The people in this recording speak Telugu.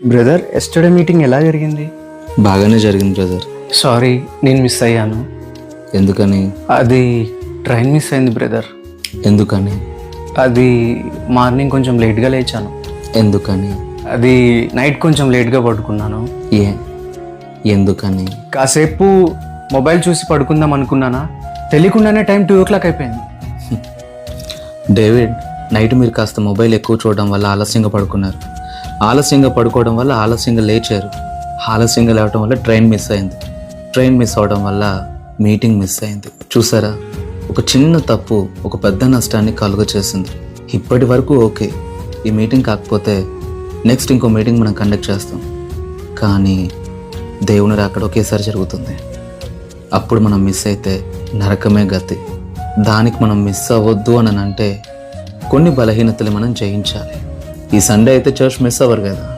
బ్రదర్, ఎస్టర్డే మీటింగ్ ఎలా జరిగింది? బాగానే జరిగింది బ్రదర్. సారీ, నేను మిస్ అయ్యాను. ఎందుకని? అది ట్రైన్ మిస్ అయింది బ్రదర్. ఎందుకని? అది మార్నింగ్ కొంచెం లేట్గా లేచాను. ఎందుకని? అది నైట్ కొంచెం లేట్గా పడుకున్నాను. ఏ ఎందుకని? కాసేపు మొబైల్ చూసి పడుకుందాం అనుకున్నానా, తెలియకుండానే టైం 2 o'clock అయిపోయింది. డేవిడ్, నైట్ మీరు కాస్త మొబైల్ ఎక్కువ చూడడం వల్ల ఆలస్యంగా పడుకున్నారు. ఆలస్యంగా పడుకోవడం వల్ల ఆలస్యంగా లేచారు. ఆలస్యంగా లేవడం వల్ల ట్రైన్ మిస్ అయింది. ట్రైన్ మిస్ అవడం వల్ల మీటింగ్ మిస్ అయింది. చూసారా, ఒక చిన్న తప్పు ఒక పెద్ద నష్టాన్ని కలుగ చేసింది. ఇప్పటి వరకు ఓకే, ఈ మీటింగ్ కాకపోతే నెక్స్ట్ ఇంకో మీటింగ్ మనం కండక్ట్ చేస్తాం. కానీ దేవుని రాకడ ఒకేసారి జరుగుతుంది. అప్పుడు మనం మిస్ అయితే నరకమే గతి. దానికి మనం మిస్ అవ్వద్దు అని అంటే కొన్ని బలహీనతలు మనం జయించాలి. ఈ సండే అయితే చర్చ్ మిస్ అవ్వరు కదా.